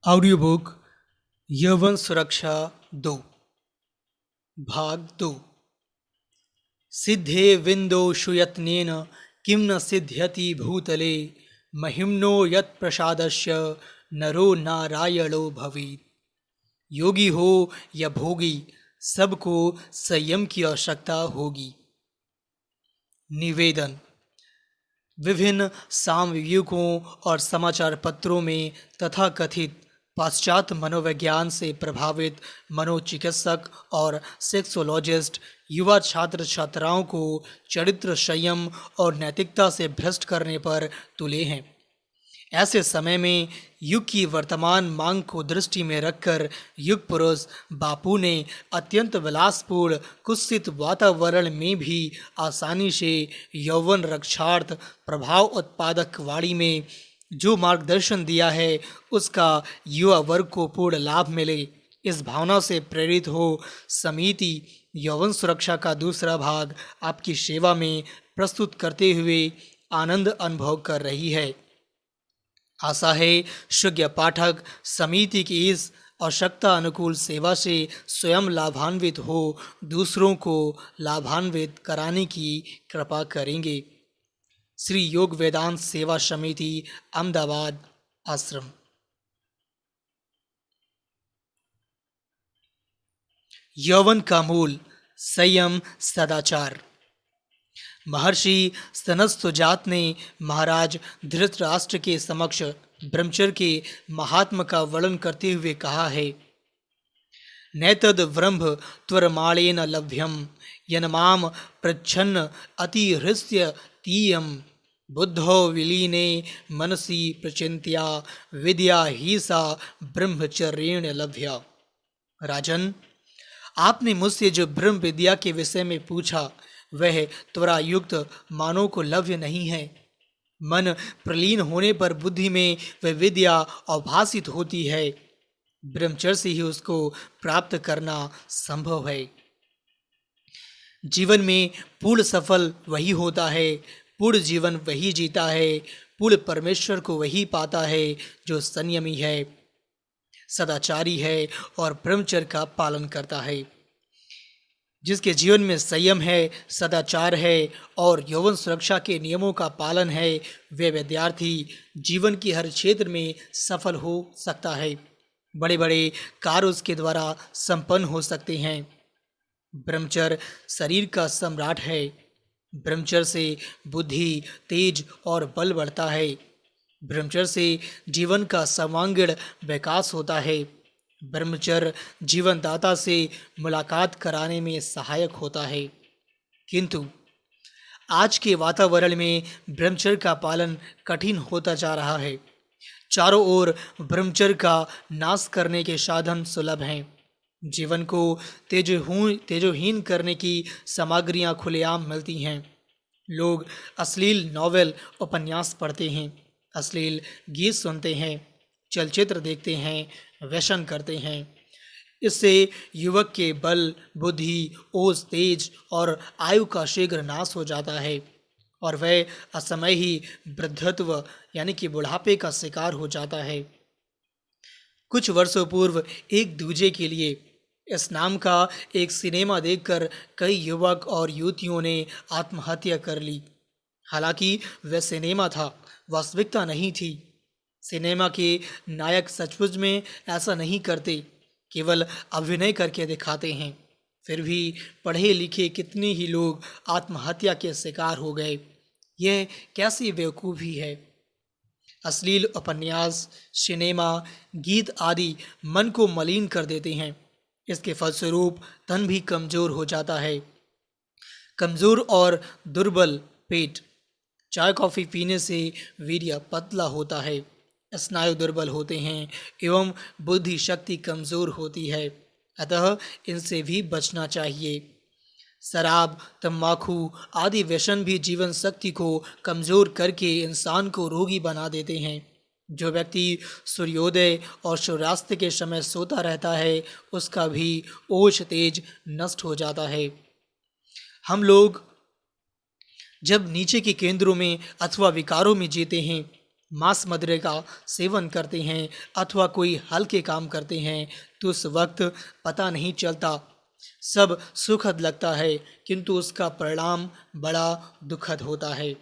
Audio book यौवन सुरक्षा 2 भाग 2। सिद्धे विंदो सुयत्नेन किं न सिद्ध्यति भूतले महिम्नो यत्प्रसादस्य नरो नारायणो भवेत्। योगी हो या भोगी, सबको संयम की आवश्यकता होगी। निवेदन। विभिन्न सामयिकों और समाचार पत्रों में तथाकथित पाश्चात्य मनोविज्ञान से प्रभावित मनोचिकित्सक और सेक्सोलॉजिस्ट युवा छात्र छात्राओं को चरित्र संयम और नैतिकता से भ्रष्ट करने पर तुले हैं। ऐसे समय में युग की वर्तमान मांग को दृष्टि में रखकर युग पुरुष बापू ने अत्यंत विलासपूर्ण कुत्सित वातावरण में भी आसानी से यौवन रक्षार्थ प्रभाव उत्पादक वाणी में जो मार्गदर्शन दिया है उसका युवा वर्ग को पूर्ण लाभ मिले, इस भावना से प्रेरित हो समिति यौवन सुरक्षा का दूसरा भाग आपकी सेवा में प्रस्तुत करते हुए आनंद अनुभव कर रही है। आशा है शुज्ञ पाठक समिति की इस आवश्यकता अनुकूल सेवा से स्वयं लाभान्वित हो दूसरों को लाभान्वित कराने की कृपा करेंगे। श्री योग वेदांत सेवा समिति, अहमदाबाद आश्रम। यौवन का मूल संयम सदाचार। महर्षि सनत्सुजात ने महाराज धृतराष्ट्र के समक्ष ब्रह्मचर्य के महात्म का वर्णन करते हुए कहा है, नैतद ब्रह्म त्वरमाणेन लभ्यम यन्माम प्रच्छन्न अतिहृष्य तीयम बुद्धो विलीने मनसि प्रचिंत्या विद्या ही सा ब्रह्मचर्येण लभ्या। राजन, आपने मुझसे जो ब्रह्म विद्या के विषय में पूछा वह त्वरा युक्त मानव को लभ्य नहीं है। मन प्रलीन होने पर बुद्धि में वह विद्या अभासित होती है। ब्रह्मचर्य से ही उसको प्राप्त करना संभव है। जीवन में पूर्ण सफल वही होता है, पूर्ण जीवन वही जीता है, पूर्ण परमेश्वर को वही पाता है जो संयमी है, सदाचारी है और ब्रह्मचर्य का पालन करता है। जिसके जीवन में संयम है, सदाचार है और यौवन सुरक्षा के नियमों का पालन है, वे विद्यार्थी जीवन के हर क्षेत्र में सफल हो सकता है। बड़े बड़े कार्य उसके द्वारा संपन्न हो सकते हैं। ब्रह्मचर्य शरीर का सम्राट है। ब्रह्मचर्य से बुद्धि, तेज और बल बढ़ता है। ब्रह्मचर्य से जीवन का सर्वांगीण विकास होता है। ब्रह्मचर्य जीवनदाता से मुलाकात कराने में सहायक होता है। किंतु आज के वातावरण में ब्रह्मचर्य का पालन कठिन होता जा रहा है। चारों ओर ब्रह्मचर्य का नाश करने के साधन सुलभ हैं। जीवन को तेजोहीन करने की सामग्रियां खुलेआम मिलती हैं। लोग अश्लील नॉवेल उपन्यास पढ़ते हैं, अश्लील गीत सुनते हैं, चलचित्र देखते हैं, व्यसन करते हैं। इससे युवक के बल, बुद्धि, ओज, तेज और आयु का शीघ्र नाश हो जाता है और वह असमय ही वृद्धत्व यानी कि बुढ़ापे का शिकार हो जाता है। कुछ वर्षों पूर्व एक दूजे के लिए इस नाम का एक सिनेमा देखकर कई युवक और युवतियों ने आत्महत्या कर ली। हालांकि वह सिनेमा था, वास्तविकता नहीं थी। सिनेमा के नायक सचमुच में ऐसा नहीं करते, केवल अभिनय करके दिखाते हैं। फिर भी पढ़े लिखे कितने ही लोग आत्महत्या के शिकार हो गए। यह कैसी बेवकूफ़ी है। अश्लील उपन्यास, सिनेमा, गीत आदि मन को मलिन कर देते हैं। इसके फलस्वरूप तन भी कमज़ोर हो जाता है। कमज़ोर और दुर्बल पेट, चाय कॉफ़ी पीने से वीर्य पतला होता है, स्नायु दुर्बल होते हैं एवं बुद्धि शक्ति कमज़ोर होती है। अतः इनसे भी बचना चाहिए। शराब, तंबाकू आदि व्यसन भी जीवन शक्ति को कमज़ोर करके इंसान को रोगी बना देते हैं। जो व्यक्ति सूर्योदय और सूर्यास्त के समय सोता रहता है उसका भी ओज तेज नष्ट हो जाता है। हम लोग जब नीचे के केंद्रों में अथवा विकारों में जीते हैं मांस मदिरा का सेवन करते हैं अथवा कोई हल्के काम करते हैं तो उस वक्त पता नहीं चलता, सब सुखद लगता है, किंतु उसका परिणाम बड़ा दुखद होता है।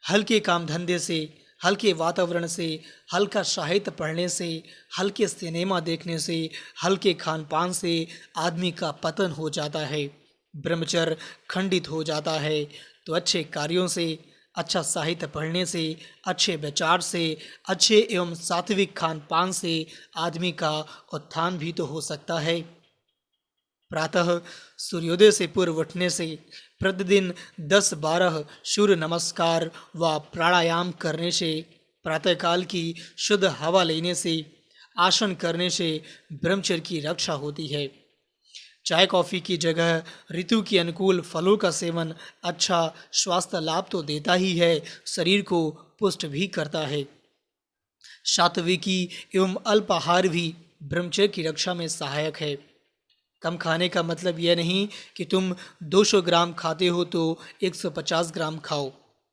हल्के काम धंधे से, हल्के वातावरण से, हल्का साहित्य पढ़ने से, हल्के सिनेमा देखने से, हल्के खान पान से आदमी का पतन हो जाता है, ब्रह्मचर्य खंडित हो जाता है। तो अच्छे कार्यों से, अच्छा साहित्य पढ़ने से, अच्छे विचार से, अच्छे एवं सात्विक खान पान से आदमी का उत्थान भी तो हो सकता है। प्रातः सूर्योदय से पूर्व उठने से, प्रतिदिन 10-12 सूर्य नमस्कार व प्राणायाम करने से, प्रातःकाल की शुद्ध हवा लेने से, आसन करने से ब्रह्मचर्य की रक्षा होती है। चाय कॉफ़ी की जगह ऋतु के अनुकूल फलों का सेवन अच्छा स्वास्थ्य लाभ तो देता ही है, शरीर को पुष्ट भी करता है। सात्विकी एवं अल्पाहार भी ब्रह्मचर्य की रक्षा में सहायक है। कम खाने का मतलब यह नहीं कि तुम 200 ग्राम खाते हो तो 150 ग्राम खाओ,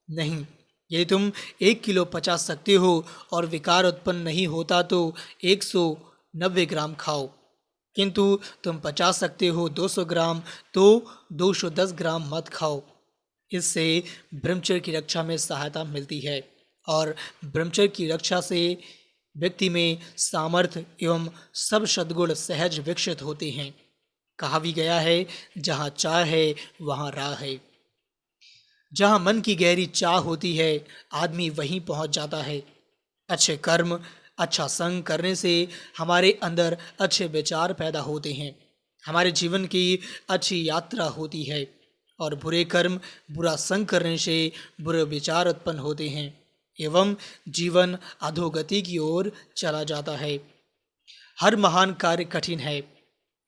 नहीं। यदि तुम 1 किलो पचा सकते हो और विकार उत्पन्न नहीं होता तो 190 ग्राम खाओ, किंतु तुम पचा सकते हो 200 ग्राम तो 210 ग्राम मत खाओ। इससे ब्रह्मचर्य की रक्षा में सहायता मिलती है और ब्रह्मचर्य की रक्षा से व्यक्ति में सामर्थ्य एवं सब सद्गुण सहज विकसित होते हैं। कहा भी गया है, जहाँ चाह है वहाँ राह है। जहाँ मन की गहरी चाह होती है आदमी वहीं पहुँच जाता है। अच्छे कर्म, अच्छा संग करने से हमारे अंदर अच्छे विचार पैदा होते हैं, हमारे जीवन की अच्छी यात्रा होती है। और बुरे कर्म, बुरा संग करने से बुरे विचार उत्पन्न होते हैं एवं जीवन अधोगति की ओर चला जाता है। हर महान कार्य कठिन है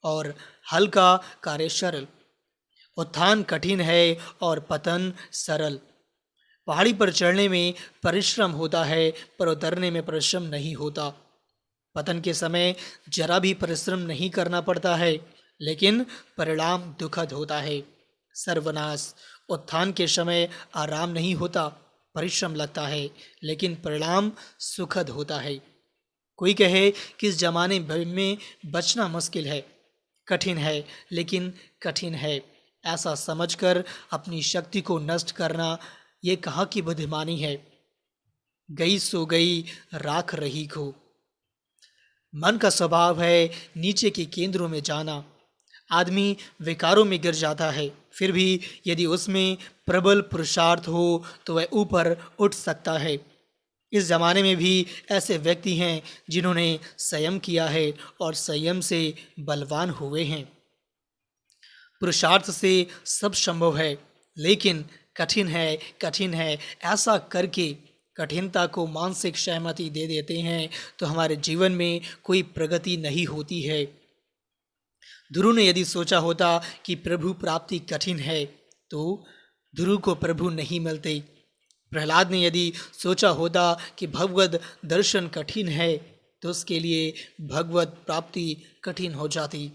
और हल्का कार्य सरल। उत्थान कठिन है और पतन सरल। पहाड़ी पर चढ़ने में परिश्रम होता है पर उतरने में परिश्रम नहीं होता। पतन के समय जरा भी परिश्रम नहीं करना पड़ता है, लेकिन परिणाम दुखद होता है, सर्वनाश। उत्थान के समय आराम नहीं होता, परिश्रम लगता है, लेकिन परिणाम सुखद होता है। कोई कहे कि इस जमाने में बचना मुश्किल है, कठिन है, लेकिन कठिन है, ऐसा समझकर अपनी शक्ति को नष्ट करना ये कहाँ की बुद्धिमानी है। गई सो गई, राख रही खो। मन का स्वभाव है नीचे के केंद्रों में जाना। आदमी विकारों में गिर जाता है, फिर भी यदि उसमें प्रबल पुरुषार्थ हो तो वह ऊपर उठ सकता है। इस जमाने में भी ऐसे व्यक्ति हैं जिन्होंने संयम किया है और संयम से बलवान हुए हैं। पुरुषार्थ से सब संभव है, लेकिन कठिन है, कठिन है, ऐसा करके कठिनता को मानसिक सहमति दे देते हैं तो हमारे जीवन में कोई प्रगति नहीं होती है। ध्रुव ने यदि सोचा होता कि प्रभु प्राप्ति कठिन है तो ध्रुव को प्रभु नहीं मिलते। प्रहलाद ने यदि सोचा होता कि भगवत दर्शन कठिन है तो उसके लिए भगवत प्राप्ति कठिन हो जाती।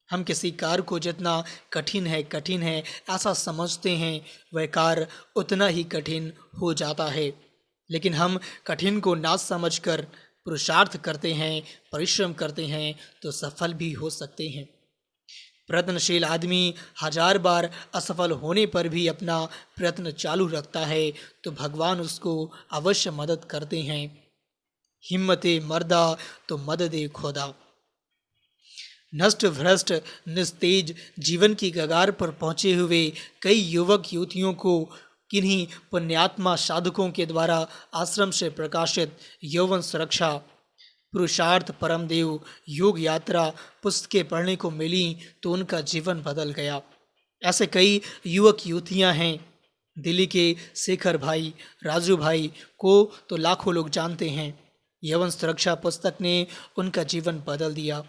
हम किसी कार्य को जितना कठिन है ऐसा समझते हैं, वह कार्य उतना ही कठिन हो जाता है। लेकिन हम कठिन को ना समझकर पुरुषार्थ करते हैं, परिश्रम करते हैं तो सफल भी हो सकते हैं। प्रयत्नशील आदमी 1000 बार असफल होने पर भी अपना प्रयत्न चालू रखता है तो भगवान उसको अवश्य मदद करते हैं। हिम्मते मर्दा तो मददे खुदा। नष्ट भ्रष्ट निस्तेज जीवन की कगार पर पहुंचे हुए कई युवक युवतियों को किन्हीं पुण्यात्मा साधकों के द्वारा आश्रम से प्रकाशित यौवन सुरक्षा, पुरुषार्थ परमदेव, योग यात्रा पुस्तकें पढ़ने को मिली तो उनका जीवन बदल गया। ऐसे कई युवक युवतियां हैं। दिल्ली के शेखर भाई, राजू भाई को तो लाखों लोग जानते हैं। यौवन सुरक्षा पुस्तक ने उनका जीवन बदल दिया।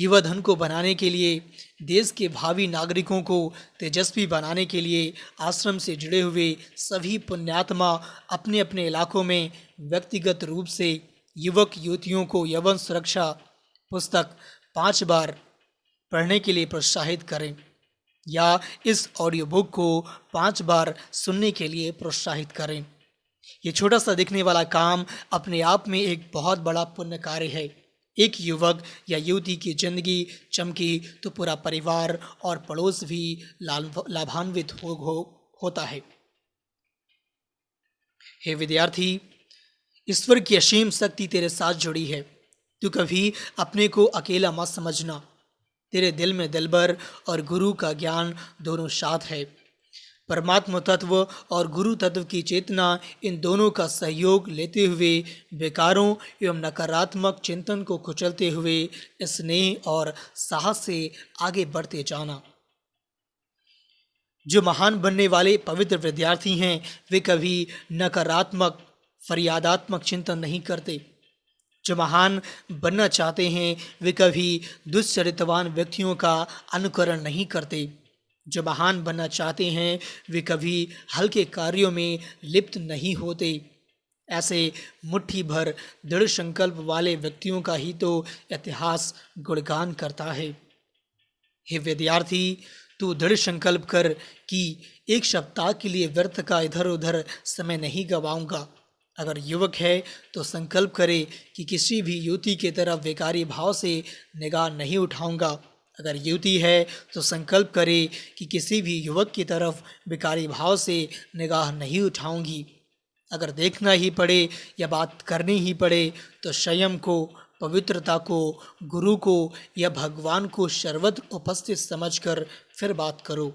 युवा धन को बनाने के लिए, देश के भावी नागरिकों को तेजस्वी बनाने के लिए आश्रम से जुड़े हुए सभी पुण्यात्मा अपने अपने इलाकों में व्यक्तिगत रूप से युवक युवतियों को यौवन सुरक्षा पुस्तक 5 बार पढ़ने के लिए प्रोत्साहित करें या इस ऑडियो बुक को 5 बार सुनने के लिए प्रोत्साहित करें। ये छोटा सा दिखने वाला काम अपने आप में एक बहुत बड़ा पुण्य कार्य है। एक युवक या युवती की जिंदगी चमकी तो पूरा परिवार और पड़ोस भी लाभान्वित होता है। हे विद्यार्थी, ईश्वर की असीम शक्ति तेरे साथ जुड़ी है। तू कभी अपने को अकेला मत समझना। तेरे दिल में दिलबर और गुरु का ज्ञान दोनों साथ है। परमात्मा तत्व और गुरु तत्व की चेतना, इन दोनों का सहयोग लेते हुए विकारों एवं नकारात्मक चिंतन को कुचलते हुए स्नेह और साहस से आगे बढ़ते जाना। जो महान बनने वाले पवित्र विद्यार्थी हैं, वे कभी नकारात्मक फरियादात्मक चिंतन नहीं करते। जो महान बनना चाहते हैं, वे कभी दुष्चरित्रवान व्यक्तियों का अनुकरण नहीं करते। जो महान बनना चाहते हैं, वे कभी हल्के कार्यों में लिप्त नहीं होते। ऐसे मुट्ठी भर दृढ़ संकल्प वाले व्यक्तियों का ही तो इतिहास गुणगान करता है। हे विद्यार्थी, तू दृढ़ संकल्प कर कि एक सप्ताह के लिए व्यर्थ का इधर उधर समय नहीं गवाऊंगा। अगर युवक है तो संकल्प करे कि किसी भी युवती की तरफ विकारी भाव से निगाह नहीं उठाऊंगा। अगर युवती है तो संकल्प करे कि किसी भी युवक की तरफ विकारी भाव से निगाह नहीं उठाऊंगी। अगर देखना ही पड़े या बात करनी ही पड़े तो संयम को, पवित्रता को, गुरु को या भगवान को सर्वत्र उपस्थित समझकर फिर बात करो।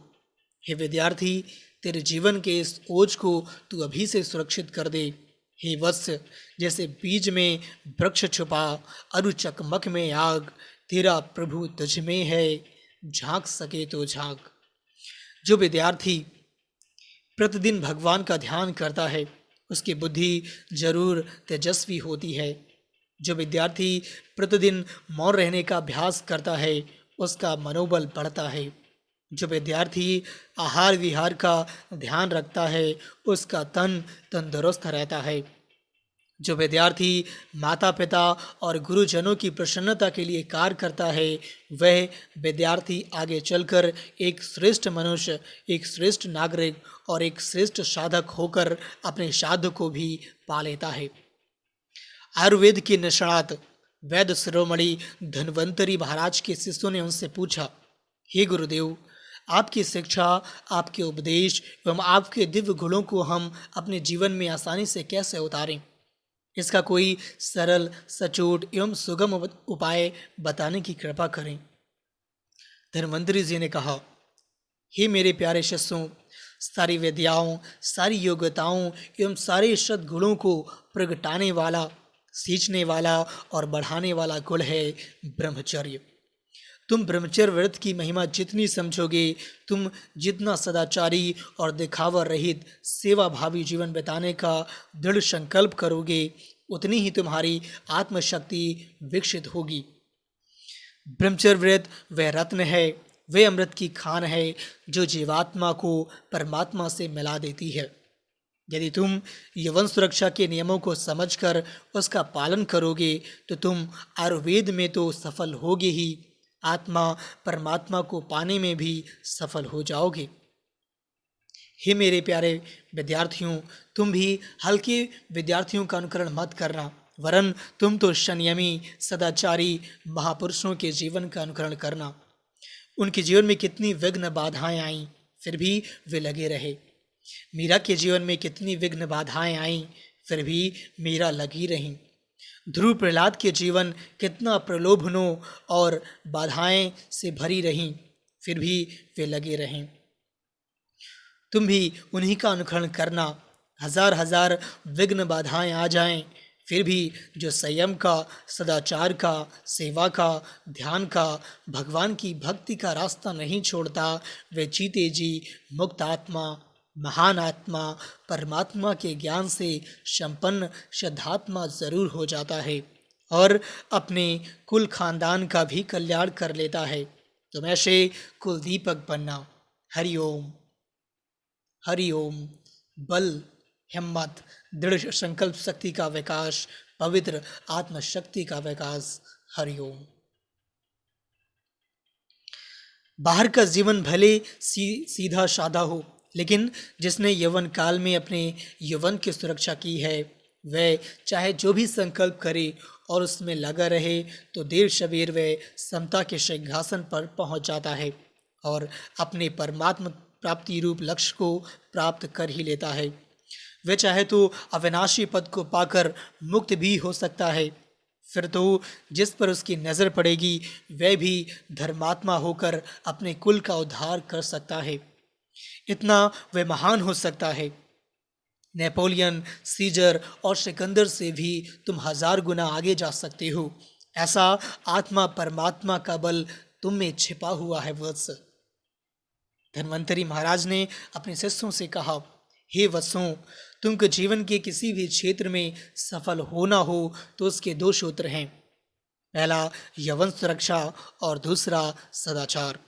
हे विद्यार्थी, तेरे जीवन के इस ओज को तू अभी से सुरक्षित कर दे। हे वत्स, जैसे बीज में वृक्ष छुपा, अरु चकमक में आग, तेरा प्रभु तुझ में है, झांक सके तो झांक। जो विद्यार्थी प्रतिदिन भगवान का ध्यान करता है, उसकी बुद्धि जरूर तेजस्वी होती है। जो विद्यार्थी प्रतिदिन मौन रहने का अभ्यास करता है, उसका मनोबल बढ़ता है। जो विद्यार्थी आहार विहार का ध्यान रखता है, उसका तन तंदुरुस्त रहता है। जो विद्यार्थी माता पिता और गुरुजनों की प्रसन्नता के लिए कार्य करता है, वह विद्यार्थी आगे चलकर एक श्रेष्ठ मनुष्य, एक श्रेष्ठ नागरिक और एक श्रेष्ठ साधक होकर अपने साध को भी पा लेता है। आयुर्वेद के निष्णात वैद्य शिरोमणि धन्वंतरी महाराज के शिष्यों ने उनसे पूछा, हे गुरुदेव, आपकी शिक्षा, आपके उपदेश एवं आपके दिव्य गुणों को हम अपने जीवन में आसानी से कैसे उतारें? इसका कोई सरल, सचोट एवं सुगम उपाय बताने की कृपा करें। धन्वंतरी जी ने कहा, हे मेरे प्यारे शिष्यों, सारी विद्याओं, सारी योग्यताओं एवं सारे सद्गुणों को प्रगटाने वाला, सींचने वाला और बढ़ाने वाला गुण है ब्रह्मचर्य। तुम ब्रह्मचर्य व्रत की महिमा जितनी समझोगे, तुम जितना सदाचारी और दिखावा रहित सेवा भावी जीवन बिताने का दृढ़ संकल्प करोगे, उतनी ही तुम्हारी आत्मशक्ति विकसित होगी। ब्रह्मचर्य व्रत वह रत्न है, वह अमृत की खान है जो जीवात्मा को परमात्मा से मिला देती है। यदि तुम यौवन सुरक्षा के नियमों को समझकर उसका पालन करोगे तो तुम आयुर्वेद में तो सफल होगे ही, आत्मा परमात्मा को पाने में भी सफल हो जाओगे। हे मेरे प्यारे विद्यार्थियों, तुम भी हल्के विद्यार्थियों का अनुकरण मत करना, वरन तुम तो संयमी, सदाचारी महापुरुषों के जीवन का अनुकरण करना। उनके जीवन में कितनी विघ्न बाधाएं आईं, फिर भी वे लगे रहे। मीरा के जीवन में कितनी विघ्न बाधाएं आईं, फिर भी मीरा लगी रहीं। ध्रुव प्रहलाद के जीवन कितना प्रलोभनों और बाधाएं से भरी रहीं, फिर भी वे लगे रहें। तुम भी उन्हीं का अनुकरण करना। हजार हजार विघ्न बाधाएं आ जाएं, फिर भी जो संयम का, सदाचार का, सेवा का, ध्यान का, भगवान की भक्ति का रास्ता नहीं छोड़ता, वे जीते जी मुक्त आत्मा, महान आत्मा, परमात्मा के ज्ञान से संपन्न शुद्धात्मा जरूर हो जाता है और अपने कुल खानदान का भी कल्याण कर लेता है। तुम ऐसे कुल दीपक बनना। हरि ओम, हरि ओम। बल, हिम्मत, दृढ़ संकल्प शक्ति का विकास, पवित्र आत्मशक्ति का विकास। हरि ओम। बाहर का जीवन भले सीधा साधा हो, लेकिन जिसने यौवन काल में अपने यौवन की सुरक्षा की है, वह चाहे जो भी संकल्प करे और उसमें लगा रहे तो देर सवेर वह समता के सिंहासन पर पहुंच जाता है और अपने परमात्मा प्राप्ति रूप लक्ष्य को प्राप्त कर ही लेता है। वह चाहे तो अविनाशी पद को पाकर मुक्त भी हो सकता है। फिर तो जिस पर उसकी नज़र पड़ेगी वह भी धर्मात्मा होकर अपने कुल का उद्धार कर सकता है। इतना वह महान हो सकता है। नेपोलियन, सीजर और सिकंदर से भी तुम 1000 गुना आगे जा सकते हो। ऐसा आत्मा परमात्मा का बल तुम में छिपा हुआ है वत्स। धन्वंतरी महाराज ने अपने शिष्यों से कहा, हे वत्सों, तुमको जीवन के किसी भी क्षेत्र में सफल होना हो तो उसके 2 सूत्र हैं। पहला यौवन सुरक्षा और दूसरा सदाचार।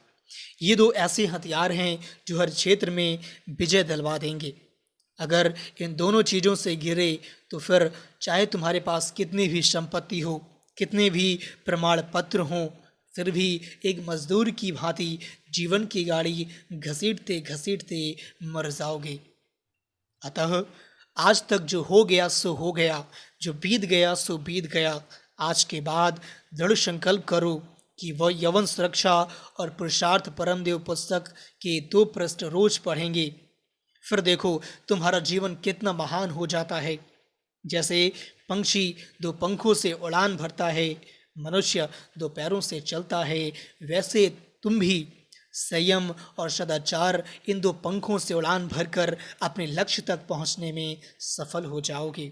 ये 2 ऐसे हथियार हैं जो हर क्षेत्र में विजय दिलवा देंगे। अगर इन दोनों चीज़ों से गिरे तो फिर चाहे तुम्हारे पास कितनी भी संपत्ति हो, कितने भी प्रमाण पत्र हों, फिर भी एक मजदूर की भांति जीवन की गाड़ी घसीटते घसीटते मर जाओगे। अतः आज तक जो हो गया सो हो गया, जो बीत गया सो बीत गया। आज के बाद दृढ़ संकल्प करो कि वह यौवन सुरक्षा और पुरुषार्थ परमदेव पुस्तक के 2 पृष्ठ रोज पढ़ेंगे। फिर देखो तुम्हारा जीवन कितना महान हो जाता है। जैसे पंछी 2 पंखों से उड़ान भरता है, मनुष्य 2 पैरों से चलता है, वैसे तुम भी संयम और सदाचार इन 2 पंखों से उड़ान भरकर अपने लक्ष्य तक पहुंचने में सफल हो जाओगे।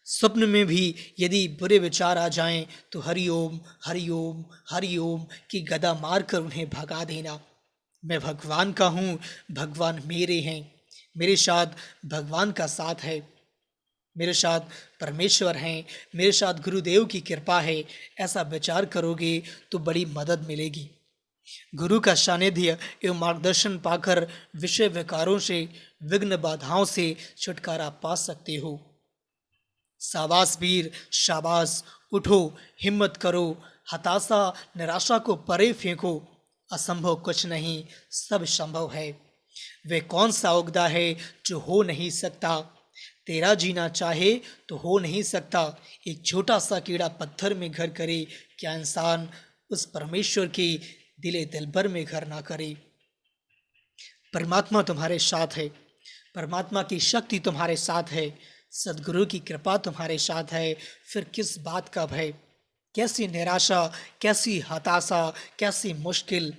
स्वप्न में भी यदि बुरे विचार आ जाएं तो हरिओम हरिओम हरिओम की गदा मारकर उन्हें भगा देना। मैं भगवान का हूँ, भगवान मेरे हैं, मेरे साथ भगवान का साथ है, मेरे साथ परमेश्वर हैं, मेरे साथ गुरुदेव की कृपा है। ऐसा विचार करोगे तो बड़ी मदद मिलेगी। गुरु का सानिध्य एवं मार्गदर्शन पाकर विषय विकारों से, विघ्न बाधाओं से छुटकारा पा सकते हो। शाबाश वीर, शाबाश, उठो, हिम्मत करो, हताशा निराशा को परे फेंको। असंभव कुछ नहीं, सब संभव है। वे कौन सा उगदा है जो हो नहीं सकता? तेरा जीना चाहे तो हो नहीं सकता। एक छोटा सा कीड़ा पत्थर में घर करे, क्या इंसान उस परमेश्वर के दिले दिलबर में घर ना करे? परमात्मा तुम्हारे साथ है, परमात्मा की शक्ति तुम्हारे साथ है, सदगुरु की कृपा तुम्हारे साथ है। फिर किस बात का भय? कैसी निराशा, कैसी हताशा, कैसी मुश्किल?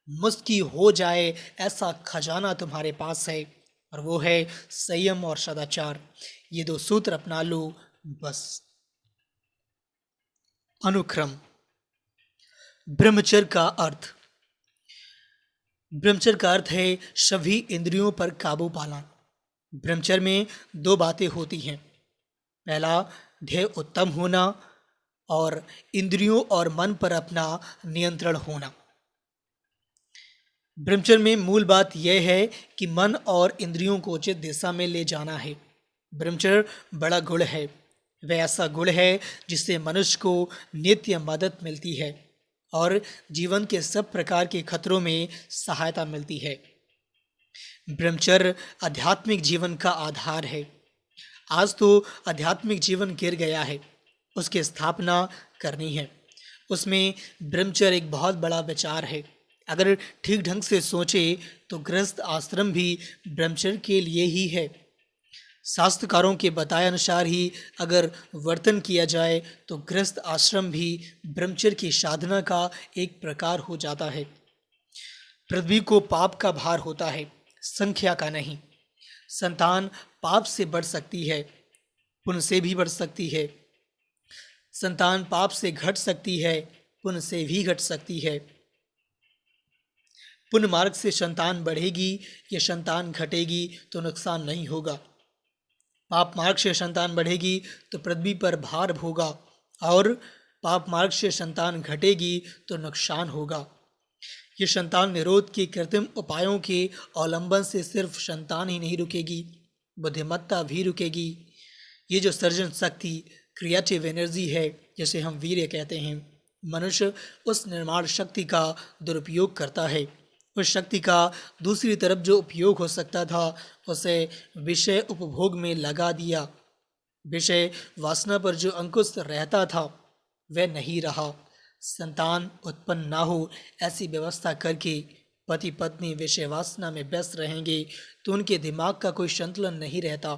मुश्किल हो जाए ऐसा खजाना तुम्हारे पास है, और वो है संयम और सदाचार। ये 2 सूत्र अपना लो बस। अनुक्रम। ब्रह्मचर्य का अर्थ। ब्रह्मचर्य का अर्थ है सभी इंद्रियों पर काबू पाना। ब्रह्मचर्य में 2 बातें होती हैं। पहला, ध्येय उत्तम होना और इंद्रियों और मन पर अपना नियंत्रण होना। ब्रह्मचर्य में मूल बात यह है कि मन और इंद्रियों को उचित दिशा में ले जाना है। ब्रह्मचर्य बड़ा गुण है। वह ऐसा गुण है जिससे मनुष्य को नित्य मदद मिलती है और जीवन के सब प्रकार के खतरों में सहायता मिलती है। ब्रह्मचर्य आध्यात्मिक जीवन का आधार है। आज तो आध्यात्मिक जीवन गिर गया है, उसकी स्थापना करनी है। उसमें ब्रह्मचर्य एक बहुत बड़ा विचार है। अगर ठीक ढंग से सोचे तो गृहस्थ आश्रम भी ब्रह्मचर्य के लिए ही है। शास्त्रकारों के बताए अनुसार ही अगर वर्तन किया जाए तो गृहस्थ आश्रम भी ब्रह्मचर्य की साधना का एक प्रकार हो जाता है। पृथ्वी को पाप का भार होता है, संख्या का नहीं। संतान पाप से बढ़ सकती है, पुण्य से भी बढ़ सकती है। संतान पाप से घट सकती है, पुण्य से भी घट सकती है। पुण्य मार्ग से संतान बढ़ेगी या संतान घटेगी तो नुकसान नहीं होगा। पाप मार्ग से संतान बढ़ेगी तो पृथ्वी पर भार होगा, और पाप मार्ग से संतान घटेगी तो नुकसान होगा। ये संतान निरोध के कृत्रिम उपायों के अवलंबन से सिर्फ संतान ही नहीं रुकेगी, बुद्धिमत्ता भी रुकेगी। ये जो सर्जन शक्ति, क्रिएटिव एनर्जी है, जिसे हम वीर्य कहते हैं, मनुष्य उस निर्माण शक्ति का दुरुपयोग करता है। उस शक्ति का दूसरी तरफ जो उपयोग हो सकता था उसे विषय उपभोग में लगा दिया। विषय वासना पर जो अंकुश रहता था वह नहीं रहा। संतान उत्पन्न ना हो ऐसी व्यवस्था करके पति पत्नी विषय वासना में व्यस्त रहेंगे तो उनके दिमाग का कोई संतुलन नहीं रहता।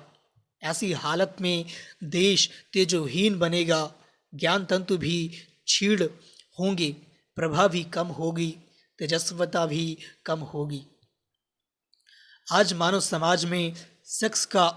ऐसी हालत में देश तेजोहीन बनेगा, ज्ञान तंतु भी क्षीण होंगे, प्रभा भी कम होगी, तेजस्वता भी कम होगी। आज मानव समाज में सेक्स का